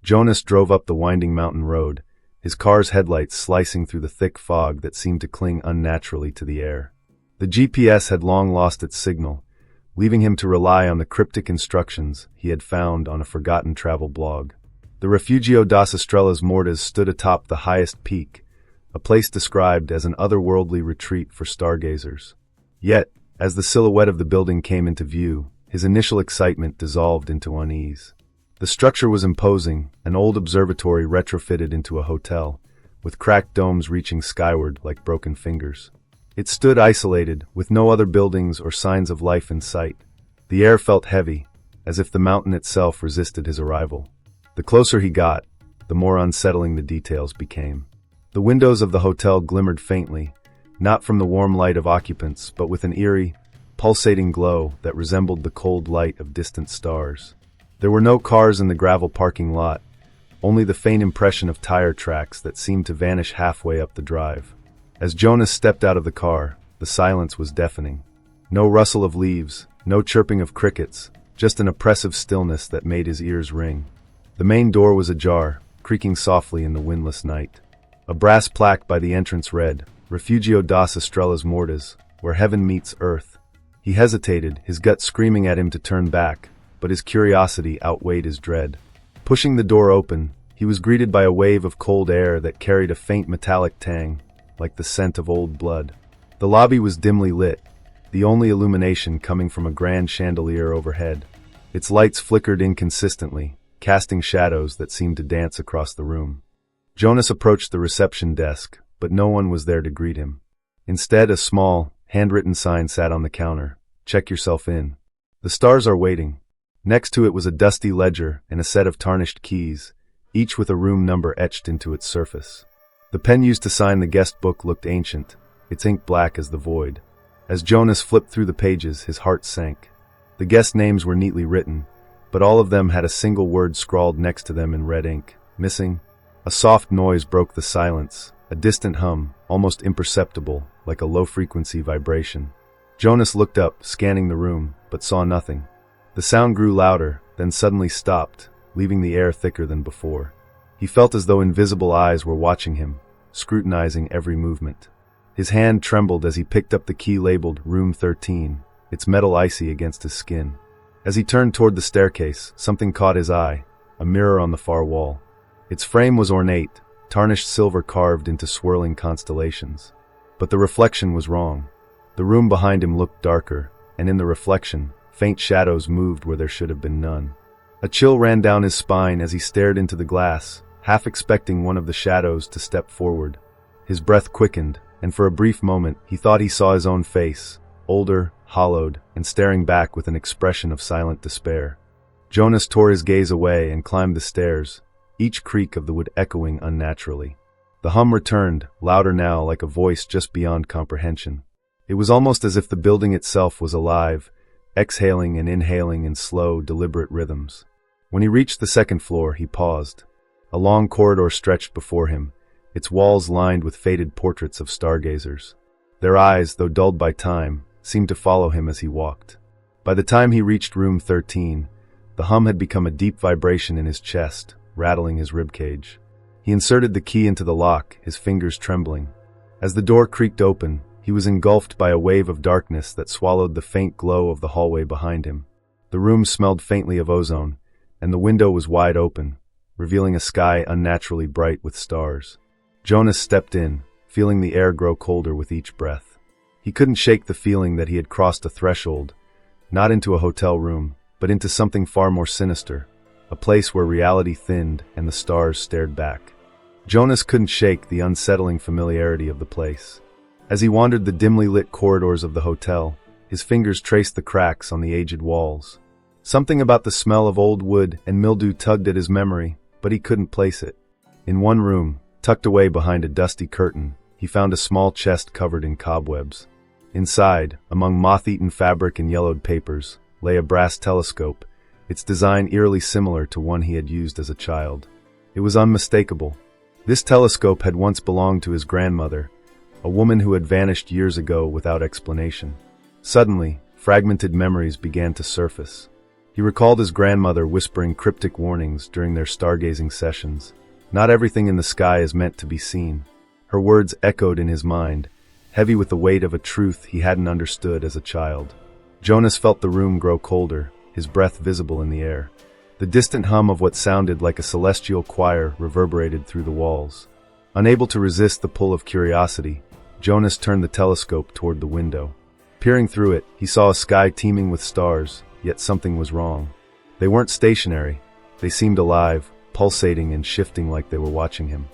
Jonas drove up the winding mountain road, his car's headlights slicing through the thick fog that seemed to cling unnaturally to the air. The GPS had long lost its signal, leaving him to rely on the cryptic instructions he had found on a forgotten travel blog. The Refugio das Estrelas Mortas stood atop the highest peak, a place described as an otherworldly retreat for stargazers. Yet, as the silhouette of the building came into view, his initial excitement dissolved into unease. The structure was imposing, an old observatory retrofitted into a hotel, with cracked domes reaching skyward like broken fingers. It stood isolated, with no other buildings or signs of life in sight. The air felt heavy, as if the mountain itself resisted his arrival. The closer he got, the more unsettling the details became. The windows of the hotel glimmered faintly, not from the warm light of occupants, but with an eerie, pulsating glow that resembled the cold light of distant stars. There were no cars in the gravel parking lot, only the faint impression of tire tracks that seemed to vanish halfway up the drive. As Jonas stepped out of the car, the silence was deafening. No rustle of leaves, no chirping of crickets, just an oppressive stillness that made his ears ring. The main door was ajar, creaking softly in the windless night. A brass plaque by the entrance read, Refugio das Estrelas Mortas, where heaven meets earth. He hesitated, his gut screaming at him to turn back, but his curiosity outweighed his dread. Pushing the door open, he was greeted by a wave of cold air that carried a faint metallic tang, like the scent of old blood. The lobby was dimly lit, the only illumination coming from a grand chandelier overhead. Its lights flickered inconsistently, casting shadows that seemed to dance across the room. Jonas approached the reception desk, but no one was there to greet him. Instead, a small, handwritten sign sat on the counter. Check yourself in. The stars are waiting. Next to it was a dusty ledger and a set of tarnished keys, each with a room number etched into its surface. The pen used to sign the guest book looked ancient, its ink black as the void. As Jonas flipped through the pages, his heart sank. The guest names were neatly written, but all of them had a single word scrawled next to them in red ink, missing. A soft noise broke the silence, a distant hum, almost imperceptible, like a low-frequency vibration. Jonas looked up, scanning the room, but saw nothing. The sound grew louder, then suddenly stopped, leaving the air thicker than before. He felt as though invisible eyes were watching him, scrutinizing every movement. His hand trembled as he picked up the key labeled Room 13, its metal icy against his skin. As he turned toward the staircase, something caught his eye, a mirror on the far wall. Its frame was ornate, tarnished silver carved into swirling constellations. But the reflection was wrong. The room behind him looked darker, and in the reflection, faint shadows moved where there should have been none. A chill ran down his spine as he stared into the glass, half expecting one of the shadows to step forward. His breath quickened, and for a brief moment he thought he saw his own face, older, hollowed, and staring back with an expression of silent despair. Jonas tore his gaze away and climbed the stairs, each creak of the wood echoing unnaturally. The hum returned, louder now, like a voice just beyond comprehension. It was almost as if the building itself was alive, exhaling and inhaling in slow, deliberate rhythms. When he reached the second floor, he paused. A long corridor stretched before him, its walls lined with faded portraits of stargazers. Their eyes, though dulled by time, seemed to follow him as he walked. By the time he reached room 13, the hum had become a deep vibration in his chest, rattling his ribcage. He inserted the key into the lock, his fingers trembling. As the door creaked open, he was engulfed by a wave of darkness that swallowed the faint glow of the hallway behind him. The room smelled faintly of ozone, and the window was wide open, revealing a sky unnaturally bright with stars. Jonas stepped in, feeling the air grow colder with each breath. He couldn't shake the feeling that he had crossed a threshold, not into a hotel room, but into something far more sinister, a place where reality thinned and the stars stared back. Jonas couldn't shake the unsettling familiarity of the place. As he wandered the dimly lit corridors of the hotel, his fingers traced the cracks on the aged walls. Something about the smell of old wood and mildew tugged at his memory, but he couldn't place it. In one room, tucked away behind a dusty curtain, he found a small chest covered in cobwebs. Inside, among moth-eaten fabric and yellowed papers, lay a brass telescope, its design eerily similar to one he had used as a child. It was unmistakable. This telescope had once belonged to his grandmother, a woman who had vanished years ago without explanation. Suddenly, fragmented memories began to surface. He recalled his grandmother whispering cryptic warnings during their stargazing sessions. Not everything in the sky is meant to be seen. Her words echoed in his mind, heavy with the weight of a truth he hadn't understood as a child. Jonas felt the room grow colder, his breath visible in the air. The distant hum of what sounded like a celestial choir reverberated through the walls. Unable to resist the pull of curiosity, Jonas turned the telescope toward the window. Peering through it, he saw a sky teeming with stars, yet something was wrong. They weren't stationary. They seemed alive, pulsating and shifting like they were watching him.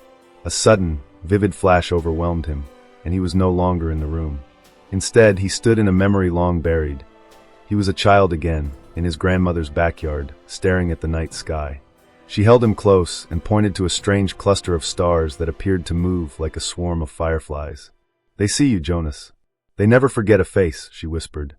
A sudden, vivid flash overwhelmed him, and he was no longer in the room. Instead, he stood in a memory long buried. He was a child again, in his grandmother's backyard, staring at the night sky. She held him close and pointed to a strange cluster of stars that appeared to move like a swarm of fireflies. "They see you, Jonas. They never forget a face," she whispered.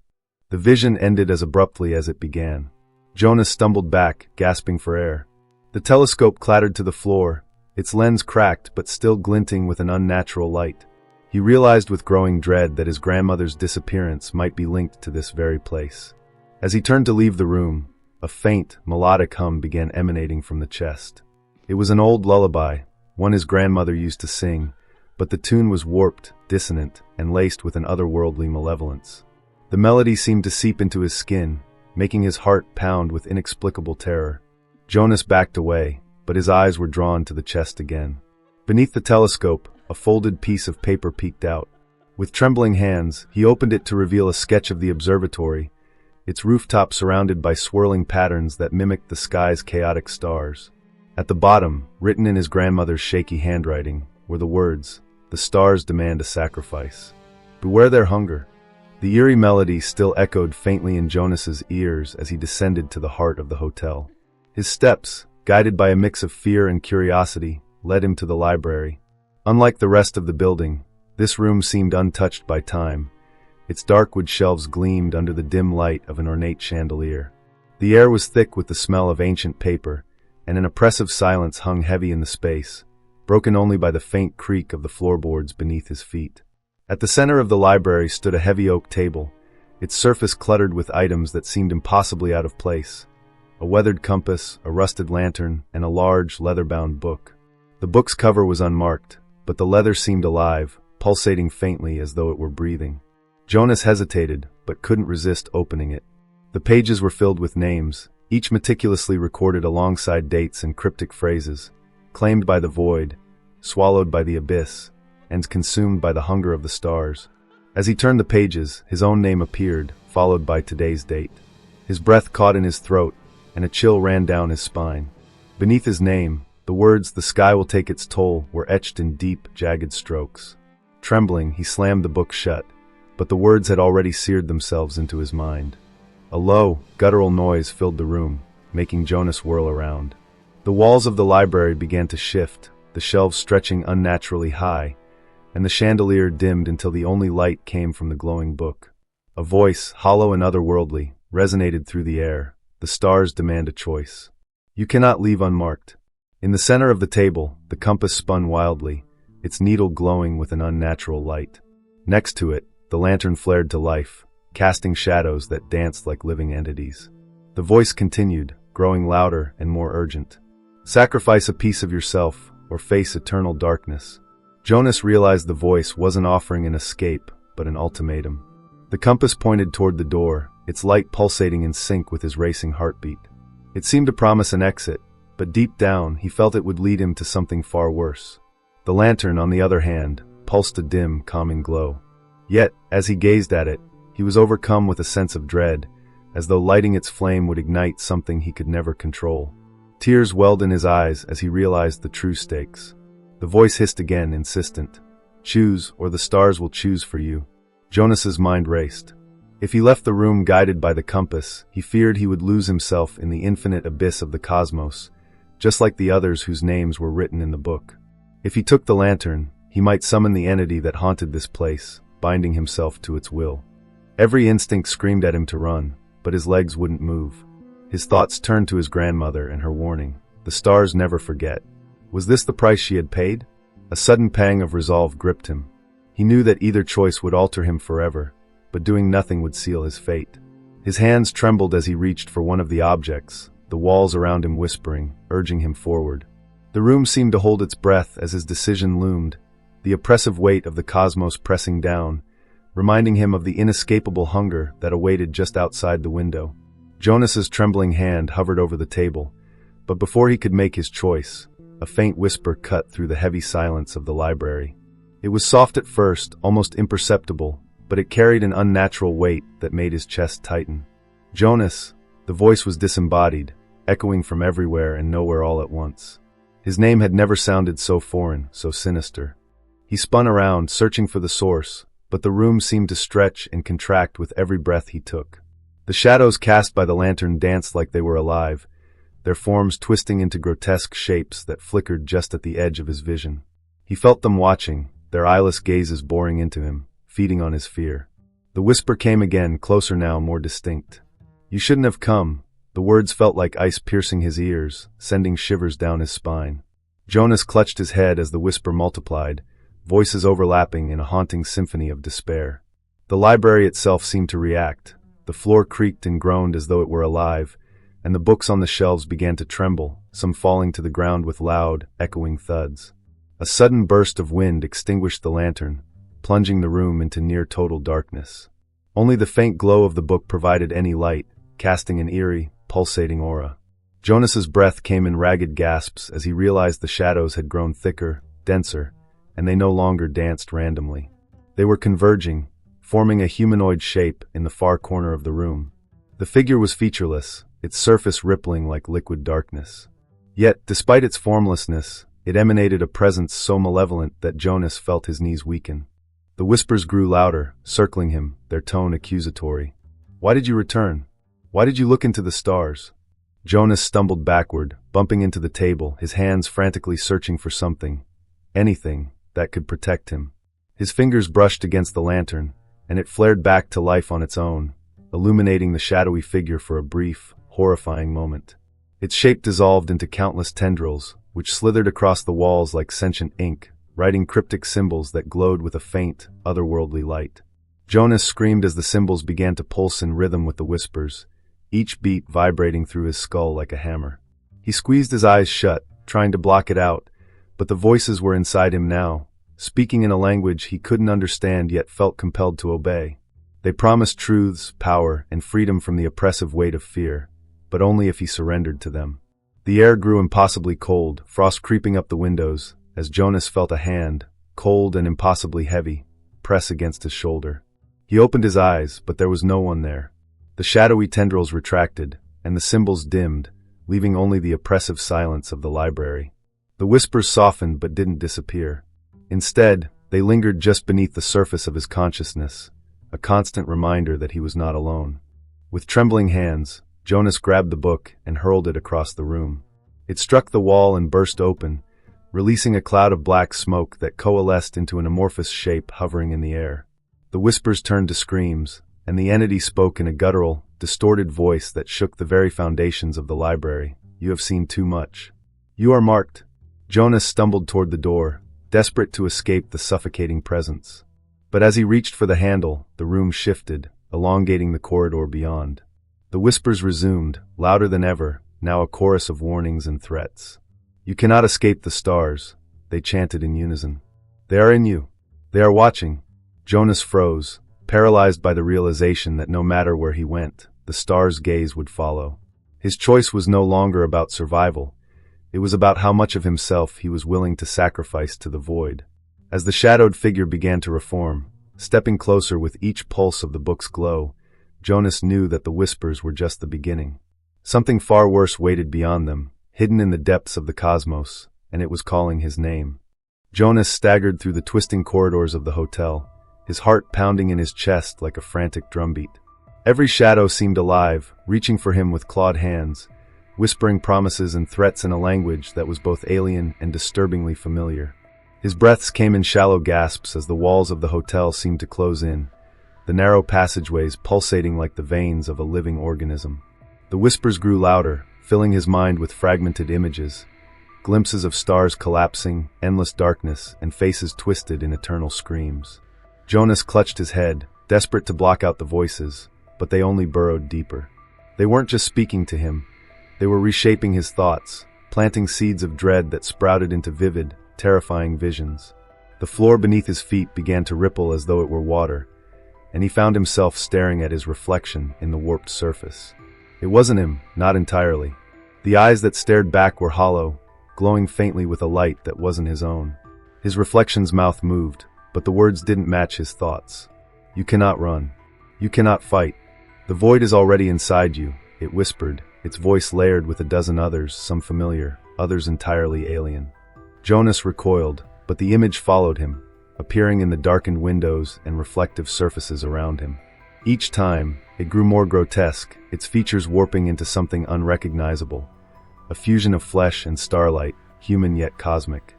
The vision ended as abruptly as it began. Jonas stumbled back, gasping for air. The telescope clattered to the floor, its lens cracked but still glinting with an unnatural light. He realized with growing dread that his grandmother's disappearance might be linked to this very place. As he turned to leave the room, a faint, melodic hum began emanating from the chest. It was an old lullaby, one his grandmother used to sing, but the tune was warped, dissonant, and laced with an otherworldly malevolence. The melody seemed to seep into his skin, making his heart pound with inexplicable terror. Jonas backed away, but his eyes were drawn to the chest again. Beneath the telescope, a folded piece of paper peeked out. With trembling hands, he opened it to reveal a sketch of the observatory, its rooftop surrounded by swirling patterns that mimicked the sky's chaotic stars. At the bottom, written in his grandmother's shaky handwriting, were the words, "The stars demand a sacrifice. Beware their hunger." The eerie melody still echoed faintly in Jonas's ears as he descended to the heart of the hotel. His steps, guided by a mix of fear and curiosity, led him to the library. Unlike the rest of the building, this room seemed untouched by time. Its dark wood shelves gleamed under the dim light of an ornate chandelier. The air was thick with the smell of ancient paper, and an oppressive silence hung heavy in the space, broken only by the faint creak of the floorboards beneath his feet. At the center of the library stood a heavy oak table, its surface cluttered with items that seemed impossibly out of place. A weathered compass, a rusted lantern, and a large, leather-bound book. The book's cover was unmarked, but the leather seemed alive, pulsating faintly as though it were breathing. Jonas hesitated, but couldn't resist opening it. The pages were filled with names, each meticulously recorded alongside dates and cryptic phrases, claimed by the void, swallowed by the abyss, and consumed by the hunger of the stars. As he turned the pages, his own name appeared, followed by today's date. His breath caught in his throat, and a chill ran down his spine. Beneath his name, the words, "The sky will take its toll," were etched in deep, jagged strokes. Trembling, he slammed the book shut, but the words had already seared themselves into his mind. A low, guttural noise filled the room, making Jonas whirl around. The walls of the library began to shift, the shelves stretching unnaturally high, and the chandelier dimmed until the only light came from the glowing book. A voice, hollow and otherworldly, resonated through the air. "The stars demand a choice. You cannot leave unmarked." In the center of the table, the compass spun wildly, its needle glowing with an unnatural light. Next to it, the lantern flared to life, casting shadows that danced like living entities. The voice continued, growing louder and more urgent. "Sacrifice a piece of yourself, or face eternal darkness." Jonas realized the voice wasn't offering an escape, but an ultimatum. The compass pointed toward the door, its light pulsating in sync with his racing heartbeat. It seemed to promise an exit, but deep down he felt it would lead him to something far worse. The lantern, on the other hand, pulsed a dim, calming glow. Yet, as he gazed at it, he was overcome with a sense of dread, as though lighting its flame would ignite something he could never control. Tears welled in his eyes as he realized the true stakes. The voice hissed again, insistent. "Choose, or the stars will choose for you." Jonas's mind raced. If he left the room guided by the compass, he feared he would lose himself in the infinite abyss of the cosmos, just like the others whose names were written in the book. If he took the lantern, he might summon the entity that haunted this place, binding himself to its will. Every instinct screamed at him to run, but his legs wouldn't move. His thoughts turned to his grandmother and her warning, "The stars never forget." Was this the price she had paid? A sudden pang of resolve gripped him. He knew that either choice would alter him forever, but doing nothing would seal his fate. His hands trembled as he reached for one of the objects, the walls around him whispering, urging him forward. The room seemed to hold its breath as his decision loomed, the oppressive weight of the cosmos pressing down, reminding him of the inescapable hunger that awaited just outside the window. Jonas's trembling hand hovered over the table, but before he could make his choice, a faint whisper cut through the heavy silence of the library. It was soft at first, almost imperceptible, but it carried an unnatural weight that made his chest tighten. Jonas, the voice was disembodied, echoing from everywhere and nowhere all at once. His name had never sounded so foreign, so sinister. He spun around, searching for the source, but the room seemed to stretch and contract with every breath he took. The shadows cast by the lantern danced like they were alive, their forms twisting into grotesque shapes that flickered just at the edge of his vision. He felt them watching, their eyeless gazes boring into him, feeding on his fear. The whisper came again, closer now, more distinct. "You shouldn't have come." The words felt like ice piercing his ears, sending shivers down his spine. Jonas clutched his head as the whisper multiplied, voices overlapping in a haunting symphony of despair. The library itself seemed to react. The floor creaked and groaned as though it were alive, and the books on the shelves began to tremble, some falling to the ground with loud, echoing thuds. A sudden burst of wind extinguished the lantern, plunging the room into near-total darkness. Only the faint glow of the book provided any light, casting an eerie, pulsating aura. Jonas's breath came in ragged gasps as he realized the shadows had grown thicker, denser, and they no longer danced randomly. They were converging, forming a humanoid shape in the far corner of the room. The figure was featureless, its surface rippling like liquid darkness. Yet, despite its formlessness, it emanated a presence so malevolent that Jonas felt his knees weaken. The whispers grew louder, circling him, their tone accusatory. "Why did you return? Why did you look into the stars?" Jonas stumbled backward, bumping into the table, his hands frantically searching for something, anything, that could protect him. His fingers brushed against the lantern, and it flared back to life on its own, illuminating the shadowy figure for a brief, horrifying moment. Its shape dissolved into countless tendrils, which slithered across the walls like sentient ink, writing cryptic symbols that glowed with a faint, otherworldly light. Jonas screamed as the symbols began to pulse in rhythm with the whispers, each beat vibrating through his skull like a hammer. He squeezed his eyes shut, trying to block it out, but the voices were inside him now, speaking in a language he couldn't understand yet felt compelled to obey. They promised truths, power, and freedom from the oppressive weight of fear, but only if he surrendered to them. The air grew impossibly cold, frost creeping up the windows, as Jonas felt a hand, cold and impossibly heavy, press against his shoulder. He opened his eyes, but there was no one there. The shadowy tendrils retracted, and the symbols dimmed, leaving only the oppressive silence of the library. The whispers softened but didn't disappear. Instead, they lingered just beneath the surface of his consciousness, a constant reminder that he was not alone. With trembling hands, Jonas grabbed the book and hurled it across the room. It struck the wall and burst open, releasing a cloud of black smoke that coalesced into an amorphous shape hovering in the air. The whispers turned to screams, and the entity spoke in a guttural, distorted voice that shook the very foundations of the library. "You have seen too much. You are marked." Jonas stumbled toward the door, desperate to escape the suffocating presence. But as he reached for the handle, the room shifted, elongating the corridor beyond. The whispers resumed, louder than ever, now a chorus of warnings and threats. "You cannot escape the stars," they chanted in unison. "They are in you. They are watching." Jonas froze, paralyzed by the realization that no matter where he went, the stars' gaze would follow. His choice was no longer about survival. It was about how much of himself he was willing to sacrifice to the void. As the shadowed figure began to reform, stepping closer with each pulse of the book's glow, Jonas knew that the whispers were just the beginning. Something far worse waited beyond them, hidden in the depths of the cosmos, and it was calling his name. Jonas staggered through the twisting corridors of the hotel, his heart pounding in his chest like a frantic drumbeat. Every shadow seemed alive, reaching for him with clawed hands, whispering promises and threats in a language that was both alien and disturbingly familiar. His breaths came in shallow gasps as the walls of the hotel seemed to close in, the narrow passageways pulsating like the veins of a living organism. The whispers grew louder, filling his mind with fragmented images, glimpses of stars collapsing, endless darkness, and faces twisted in eternal screams. Jonas clutched his head, desperate to block out the voices, but they only burrowed deeper. They weren't just speaking to him. They were reshaping his thoughts, planting seeds of dread that sprouted into vivid, terrifying visions. The floor beneath his feet began to ripple as though it were water, and he found himself staring at his reflection in the warped surface. It wasn't him, not entirely. The eyes that stared back were hollow, glowing faintly with a light that wasn't his own. His reflection's mouth moved, but the words didn't match his thoughts. You cannot run. You cannot fight. The void is already inside you, it whispered, its voice layered with a dozen others, some familiar, others entirely alien. Jonas recoiled, but the image followed him, appearing in the darkened windows and reflective surfaces around him. Each time, it grew more grotesque, its features warping into something unrecognizable. A fusion of flesh and starlight, human yet cosmic.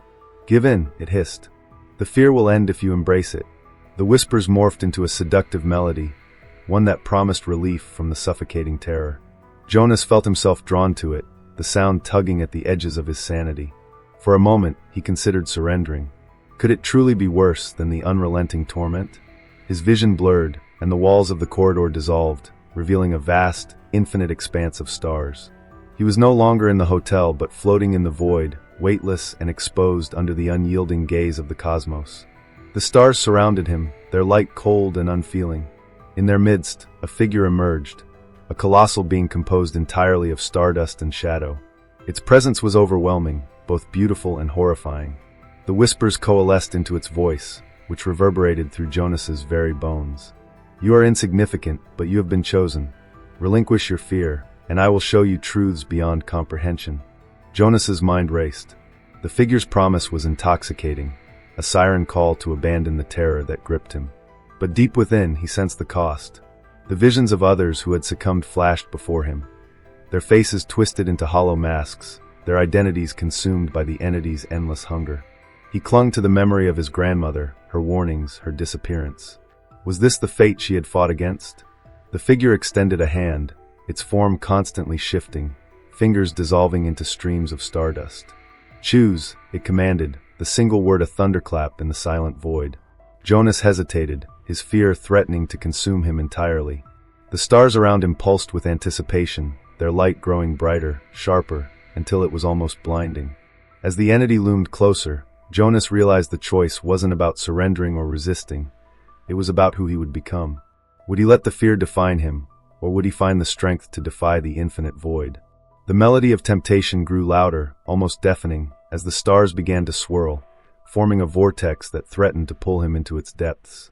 Give in, it hissed. The fear will end if you embrace it. The whispers morphed into a seductive melody, one that promised relief from the suffocating terror. Jonas felt himself drawn to it, the sound tugging at the edges of his sanity. For a moment, he considered surrendering. Could it truly be worse than the unrelenting torment? His vision blurred, and the walls of the corridor dissolved, revealing a vast, infinite expanse of stars. He was no longer in the hotel but floating in the void, weightless and exposed under the unyielding gaze of the cosmos. The stars surrounded him, their light cold and unfeeling. In their midst, a figure emerged, a colossal being composed entirely of stardust and shadow. Its presence was overwhelming, both beautiful and horrifying. The whispers coalesced into its voice, which reverberated through Jonas's very bones. You are insignificant, but you have been chosen. Relinquish your fear, and I will show you truths beyond comprehension. Jonas's mind raced. The figure's promise was intoxicating, a siren call to abandon the terror that gripped him. But deep within, he sensed the cost. The visions of others who had succumbed flashed before him, their faces twisted into hollow masks, their identities consumed by the entity's endless hunger. He clung to the memory of his grandmother, her warnings, her disappearance. Was this the fate she had fought against? The figure extended a hand, its form constantly shifting, fingers dissolving into streams of stardust. Choose, it commanded, the single word a thunderclap in the silent void. Jonas hesitated, his fear threatening to consume him entirely. The stars around him pulsed with anticipation, their light growing brighter, sharper, until it was almost blinding. As the entity loomed closer, Jonas realized the choice wasn't about surrendering or resisting. It was about who he would become. Would he let the fear define him, or would he find the strength to defy the infinite void? The melody of temptation grew louder, almost deafening, as the stars began to swirl, forming a vortex that threatened to pull him into its depths.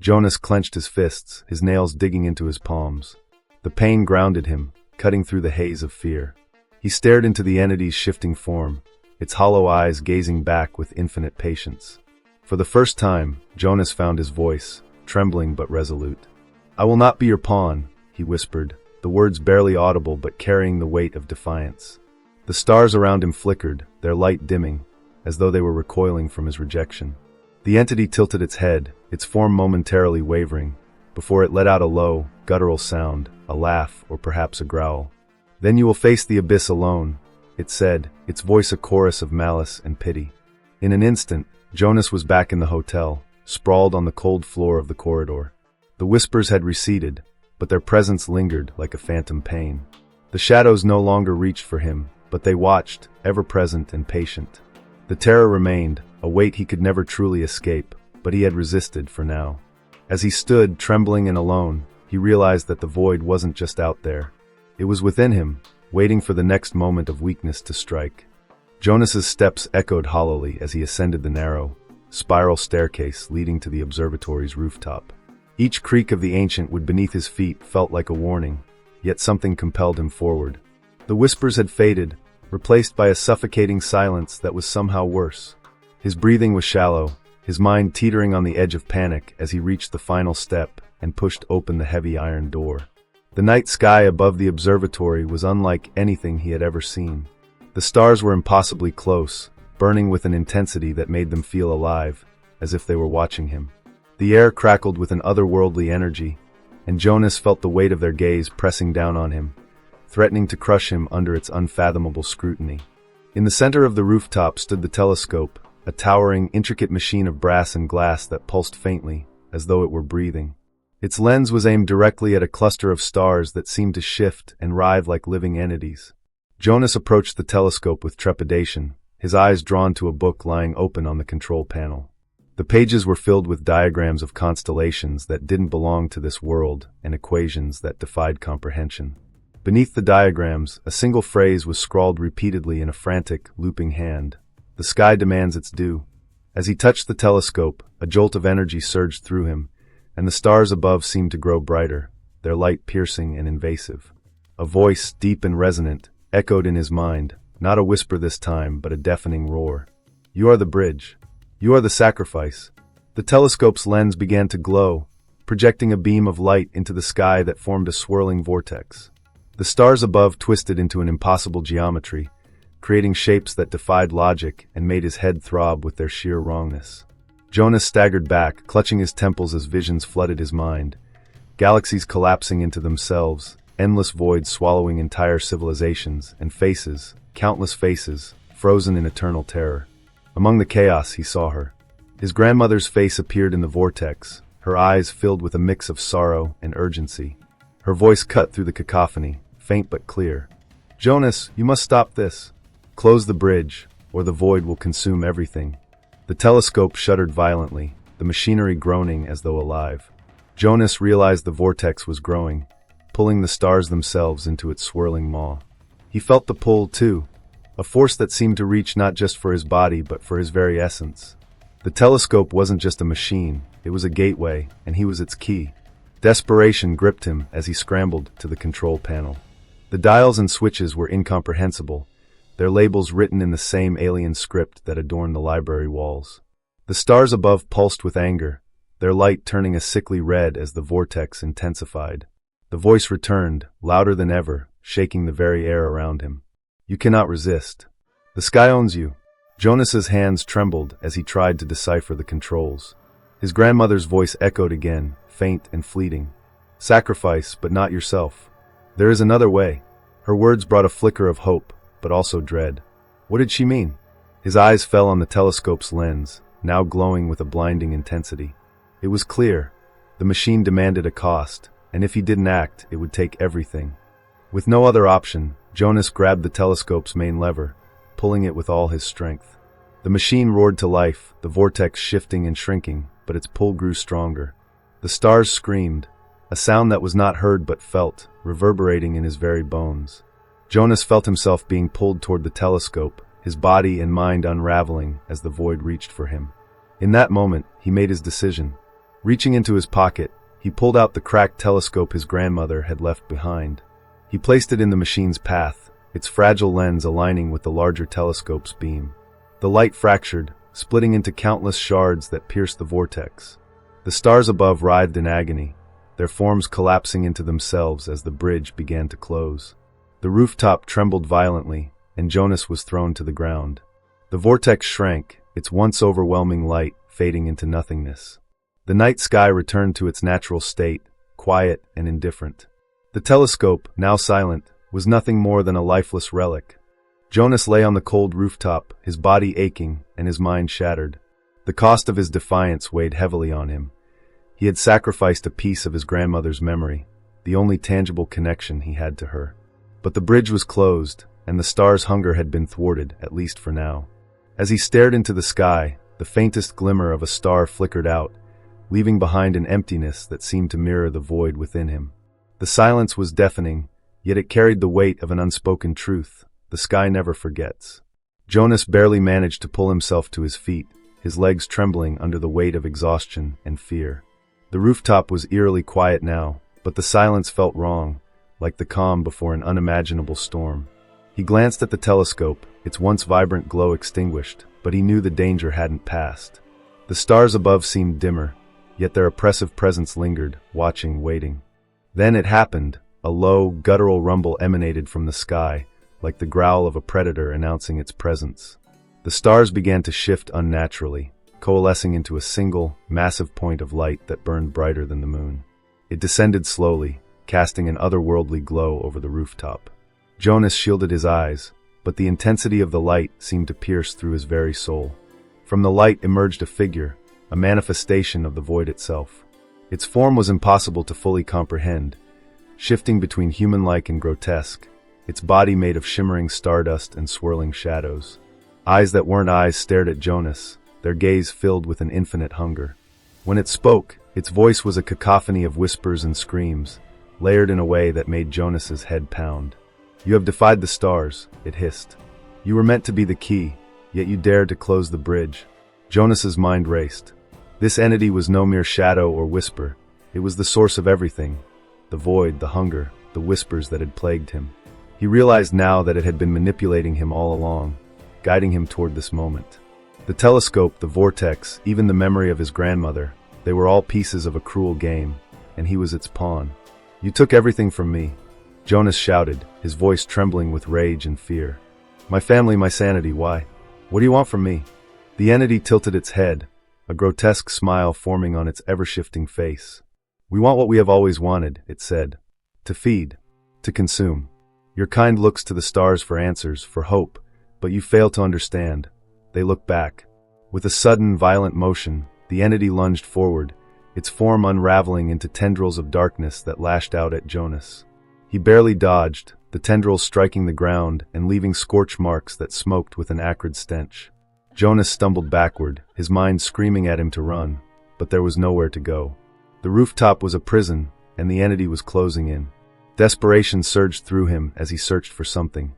Jonas clenched his fists, his nails digging into his palms. The pain grounded him, cutting through the haze of fear. He stared into the entity's shifting form, its hollow eyes gazing back with infinite patience. For the first time, Jonas found his voice, trembling but resolute. "I will not be your pawn," he whispered, the words barely audible but carrying the weight of defiance. The stars around him flickered, their light dimming, as though they were recoiling from his rejection. The entity tilted its head, its form momentarily wavering, before it let out a low, guttural sound, a laugh or perhaps a growl. "Then you will face the abyss alone," it said, its voice a chorus of malice and pity. In an instant, Jonas was back in the hotel, sprawled on the cold floor of the corridor. The whispers had receded, but their presence lingered like a phantom pain. The shadows no longer reached for him, but they watched, ever present and patient. The terror remained, a weight he could never truly escape, but he had resisted for now. As he stood, trembling and alone, he realized that the void wasn't just out there. It was within him, waiting for the next moment of weakness to strike. Jonas's steps echoed hollowly as he ascended the narrow, spiral staircase leading to the observatory's rooftop. Each creak of the ancient wood beneath his feet felt like a warning, yet something compelled him forward. The whispers had faded, replaced by a suffocating silence that was somehow worse. His breathing was shallow, his mind teetering on the edge of panic as he reached the final step and pushed open the heavy iron door. The night sky above the observatory was unlike anything he had ever seen. The stars were impossibly close, burning with an intensity that made them feel alive, as if they were watching him. The air crackled with an otherworldly energy, and Jonas felt the weight of their gaze pressing down on him, threatening to crush him under its unfathomable scrutiny. In the center of the rooftop stood the telescope, a towering, intricate machine of brass and glass that pulsed faintly, as though it were breathing. Its lens was aimed directly at a cluster of stars that seemed to shift and writhe like living entities. Jonas approached the telescope with trepidation, his eyes drawn to a book lying open on the control panel. The pages were filled with diagrams of constellations that didn't belong to this world and equations that defied comprehension. Beneath the diagrams, a single phrase was scrawled repeatedly in a frantic, looping hand. "The sky demands its due." As he touched the telescope, a jolt of energy surged through him, and the stars above seemed to grow brighter, their light piercing and invasive. A voice, deep and resonant, echoed in his mind, not a whisper this time, but a deafening roar. "You are the bridge. You are the sacrifice." The telescope's lens began to glow, projecting a beam of light into the sky that formed a swirling vortex. The stars above twisted into an impossible geometry, creating shapes that defied logic and made his head throb with their sheer wrongness. Jonas staggered back, clutching his temples as visions flooded his mind. Galaxies collapsing into themselves, endless voids swallowing entire civilizations, and faces, countless faces, frozen in eternal terror. Among the chaos, he saw her. His grandmother's face appeared in the vortex, her eyes filled with a mix of sorrow and urgency. Her voice cut through the cacophony, faint but clear. "Jonas, you must stop this. Close the bridge, or the void will consume everything." The telescope shuddered violently, the machinery groaning as though alive. Jonas realized the vortex was growing, pulling the stars themselves into its swirling maw. He felt the pull, too, a force that seemed to reach not just for his body but for his very essence. The telescope wasn't just a machine, it was a gateway, and he was its key. Desperation gripped him as he scrambled to the control panel. The dials and switches were incomprehensible, their labels written in the same alien script that adorned the library walls. The stars above pulsed with anger, their light turning a sickly red as the vortex intensified. The voice returned, louder than ever, shaking the very air around him. "You cannot resist. The sky owns you." Jonas's hands trembled as he tried to decipher the controls. His grandmother's voice echoed again, faint and fleeting. "Sacrifice, but not yourself. There is another way." Her words brought a flicker of hope, but also dread. What did she mean? His eyes fell on the telescope's lens, now glowing with a blinding intensity. It was clear. The machine demanded a cost, and if he didn't act, it would take everything. With no other option, Jonas grabbed the telescope's main lever, pulling it with all his strength. The machine roared to life, the vortex shifting and shrinking, but its pull grew stronger. The stars screamed, a sound that was not heard but felt, reverberating in his very bones. Jonas felt himself being pulled toward the telescope, his body and mind unraveling as the void reached for him. In that moment, he made his decision. Reaching into his pocket, he pulled out the cracked telescope his grandmother had left behind. He placed it in the machine's path, its fragile lens aligning with the larger telescope's beam. The light fractured, splitting into countless shards that pierced the vortex. The stars above writhed in agony, their forms collapsing into themselves as the bridge began to close. The rooftop trembled violently, and Jonas was thrown to the ground. The vortex shrank, its once overwhelming light fading into nothingness. The night sky returned to its natural state, quiet and indifferent. The telescope, now silent, was nothing more than a lifeless relic. Jonas lay on the cold rooftop, his body aching and his mind shattered. The cost of his defiance weighed heavily on him. He had sacrificed a piece of his grandmother's memory, the only tangible connection he had to her. But the bridge was closed, and the star's hunger had been thwarted, at least for now. As he stared into the sky, the faintest glimmer of a star flickered out, leaving behind an emptiness that seemed to mirror the void within him. The silence was deafening, yet it carried the weight of an unspoken truth. The sky never forgets. Jonas barely managed to pull himself to his feet, his legs trembling under the weight of exhaustion and fear. The rooftop was eerily quiet now, but the silence felt wrong, like the calm before an unimaginable storm. He glanced at the telescope, its once vibrant glow extinguished, but he knew the danger hadn't passed. The stars above seemed dimmer, yet their oppressive presence lingered, watching, waiting. Then it happened. A low, guttural rumble emanated from the sky, like the growl of a predator announcing its presence. The stars began to shift unnaturally, coalescing into a single, massive point of light that burned brighter than the moon. It descended slowly, casting an otherworldly glow over the rooftop. Jonas shielded his eyes, but the intensity of the light seemed to pierce through his very soul. From the light emerged a figure, a manifestation of the void itself. Its form was impossible to fully comprehend, shifting between human-like and grotesque, its body made of shimmering stardust and swirling shadows. Eyes that weren't eyes stared at Jonas, their gaze filled with an infinite hunger. When it spoke, its voice was a cacophony of whispers and screams, layered in a way that made Jonas's head pound. "You have defied the stars," it hissed. "You were meant to be the key, yet you dared to close the bridge." Jonas's mind raced. This entity was no mere shadow or whisper. It was the source of everything. The void, the hunger, the whispers that had plagued him. He realized now that it had been manipulating him all along, guiding him toward this moment. The telescope, the vortex, even the memory of his grandmother, they were all pieces of a cruel game, and he was its pawn. "You took everything from me," Jonas shouted, his voice trembling with rage and fear. "My family, my sanity, why? What do you want from me?" The entity tilted its head, a grotesque smile forming on its ever-shifting face. "We want what we have always wanted," it said. "To feed. To consume. Your kind looks to the stars for answers, for hope, but you fail to understand." They looked back. With a sudden, violent motion, the entity lunged forward, its form unraveling into tendrils of darkness that lashed out at Jonas. He barely dodged, the tendrils striking the ground and leaving scorch marks that smoked with an acrid stench. Jonas stumbled backward, his mind screaming at him to run, but there was nowhere to go. The rooftop was a prison, and the entity was closing in. Desperation surged through him as he searched for something,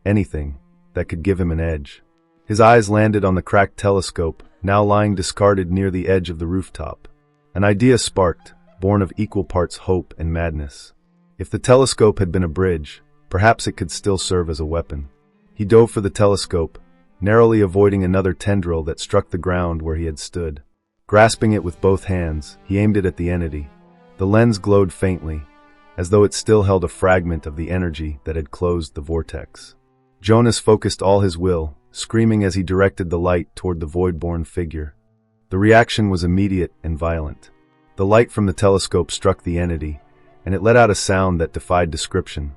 anything, that could give him an edge. His eyes landed on the cracked telescope, now lying discarded near the edge of the rooftop. An idea sparked, born of equal parts hope and madness. If the telescope had been a bridge, perhaps it could still serve as a weapon. He dove for the telescope, narrowly avoiding another tendril that struck the ground where he had stood. Grasping it with both hands, he aimed it at the entity. The lens glowed faintly, as though it still held a fragment of the energy that had closed the vortex. Jonas focused all his will, screaming as he directed the light toward the void-born figure. The reaction was immediate and violent. The light from the telescope struck the entity, and it let out a sound that defied description,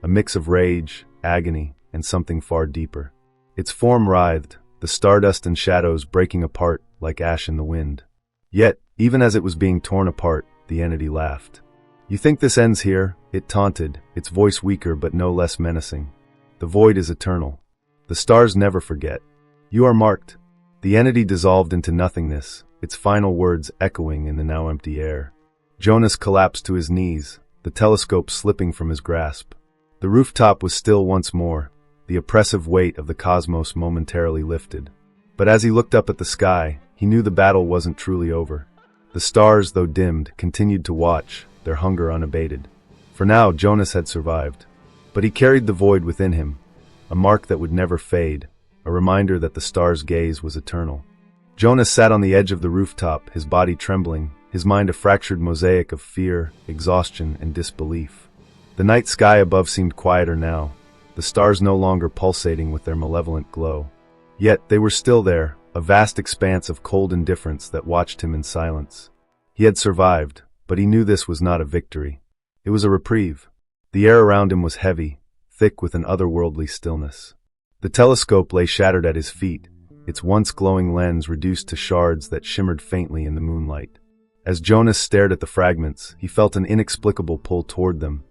a mix of rage, agony, and something far deeper. Its form writhed, the stardust and shadows breaking apart like ash in the wind. Yet, even as it was being torn apart, the entity laughed. "You think this ends here?" it taunted, its voice weaker but no less menacing. "The void is eternal. The stars never forget. You are marked." The entity dissolved into nothingness, its final words echoing in the now empty air. Jonas collapsed to his knees, the telescope slipping from his grasp. The rooftop was still once more, the oppressive weight of the cosmos momentarily lifted. But as he looked up at the sky, he knew the battle wasn't truly over. The stars, though dimmed, continued to watch, their hunger unabated. For now, Jonas had survived. But he carried the void within him, a mark that would never fade, a reminder that the stars' gaze was eternal. Jonas sat on the edge of the rooftop, his body trembling, his mind a fractured mosaic of fear, exhaustion, and disbelief. The night sky above seemed quieter now, the stars no longer pulsating with their malevolent glow. Yet they were still there, a vast expanse of cold indifference that watched him in silence. He had survived, but he knew this was not a victory. It was a reprieve. The air around him was heavy, thick with an otherworldly stillness. The telescope lay shattered at his feet, its once glowing lens reduced to shards that shimmered faintly in the moonlight. As Jonas stared at the fragments, he felt an inexplicable pull toward them,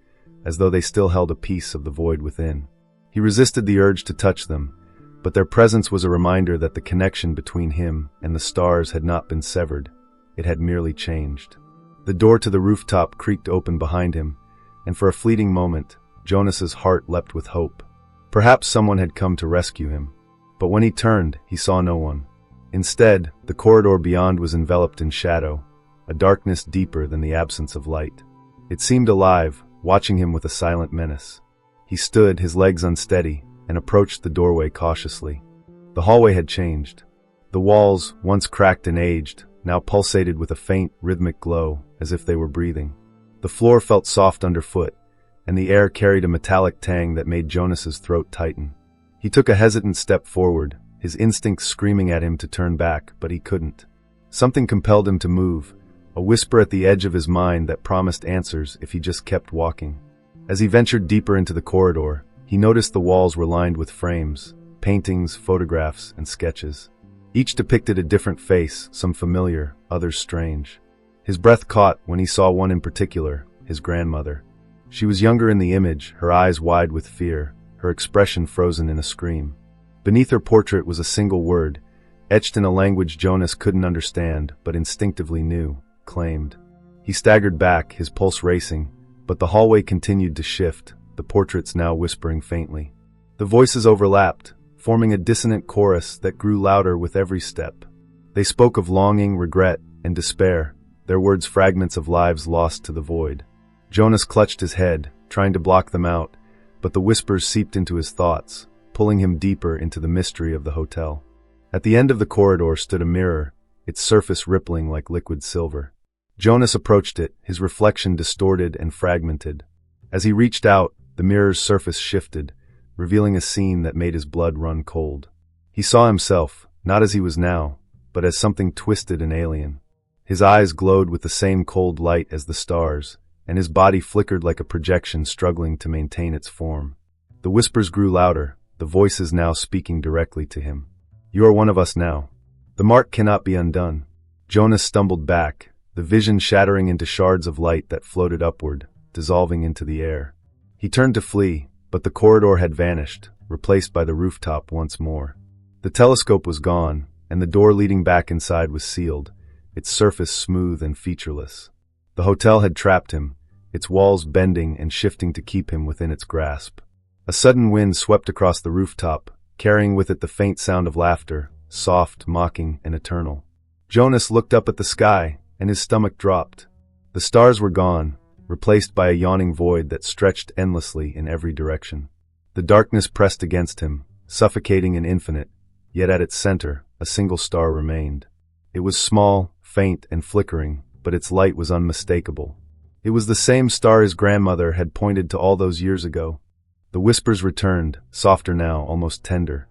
as though they still held a piece of the void within. He resisted the urge to touch them, but their presence was a reminder that the connection between him and the stars had not been severed, it had merely changed. The door to the rooftop creaked open behind him, and for a fleeting moment, Jonas's heart leapt with hope. Perhaps someone had come to rescue him. But when he turned, he saw no one. Instead, the corridor beyond was enveloped in shadow, a darkness deeper than the absence of light. It seemed alive, watching him with a silent menace. He stood, his legs unsteady, and approached the doorway cautiously. The hallway had changed. The walls, once cracked and aged, now pulsated with a faint, rhythmic glow, as if they were breathing. The floor felt soft underfoot, and the air carried a metallic tang that made Jonas's throat tighten. He took a hesitant step forward, his instincts screaming at him to turn back, but he couldn't. Something compelled him to move, a whisper at the edge of his mind that promised answers if he just kept walking. As he ventured deeper into the corridor, he noticed the walls were lined with frames, paintings, photographs, and sketches. Each depicted a different face, some familiar, others strange. His breath caught when he saw one in particular, his grandmother. She was younger in the image, her eyes wide with fear, her expression frozen in a scream. Beneath her portrait was a single word, etched in a language Jonas couldn't understand, but instinctively knew: claimed. He staggered back, his pulse racing, but the hallway continued to shift, the portraits now whispering faintly. The voices overlapped, forming a dissonant chorus that grew louder with every step. They spoke of longing, regret, and despair, their words fragments of lives lost to the void. Jonas clutched his head, trying to block them out, but the whispers seeped into his thoughts, pulling him deeper into the mystery of the hotel. At the end of the corridor stood a mirror, its surface rippling like liquid silver. Jonas approached it, his reflection distorted and fragmented. As he reached out, the mirror's surface shifted, revealing a scene that made his blood run cold. He saw himself, not as he was now, but as something twisted and alien. His eyes glowed with the same cold light as the stars, and his body flickered like a projection struggling to maintain its form. The whispers grew louder, the voices now speaking directly to him. "You are one of us now. The mark cannot be undone." Jonas stumbled back, the vision shattering into shards of light that floated upward, dissolving into the air. He turned to flee, but the corridor had vanished, replaced by the rooftop once more. The telescope was gone, and the door leading back inside was sealed, its surface smooth and featureless. The hotel had trapped him, its walls bending and shifting to keep him within its grasp. A sudden wind swept across the rooftop, carrying with it the faint sound of laughter, soft, mocking, and eternal. Jonas looked up at the sky, and his stomach dropped. The stars were gone, replaced by a yawning void that stretched endlessly in every direction. The darkness pressed against him, suffocating and infinite, yet at its center, a single star remained. It was small, faint, and flickering, but its light was unmistakable. It was the same star his grandmother had pointed to all those years ago. The whispers returned, softer now, almost tender.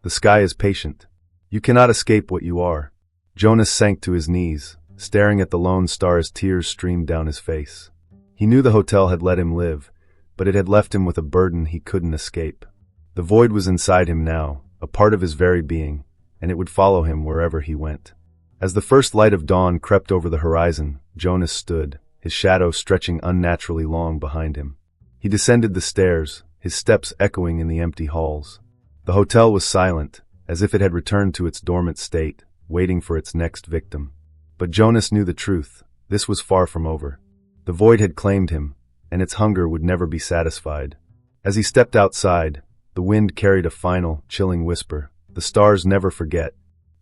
"The sky is patient. You cannot escape what you are." Jonas sank to his knees, staring at the lone star as tears streamed down his face. He knew the hotel had let him live, but it had left him with a burden he couldn't escape. The void was inside him now, a part of his very being, and it would follow him wherever he went. As the first light of dawn crept over the horizon, Jonas stood, his shadow stretching unnaturally long behind him. He descended the stairs, his steps echoing in the empty halls. The hotel was silent, as if it had returned to its dormant state, waiting for its next victim. But Jonas knew the truth. This was far from over. The void had claimed him, and its hunger would never be satisfied. As he stepped outside, the wind carried a final, chilling whisper: "The stars never forget."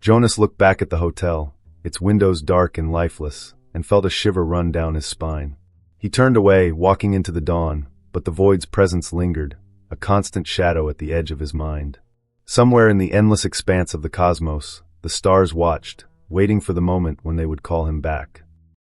Jonas looked back at the hotel, its windows dark and lifeless, and felt a shiver run down his spine. He turned away, walking into the dawn, but the void's presence lingered, a constant shadow at the edge of his mind. Somewhere in the endless expanse of the cosmos, the stars watched, waiting for the moment when they would call him back.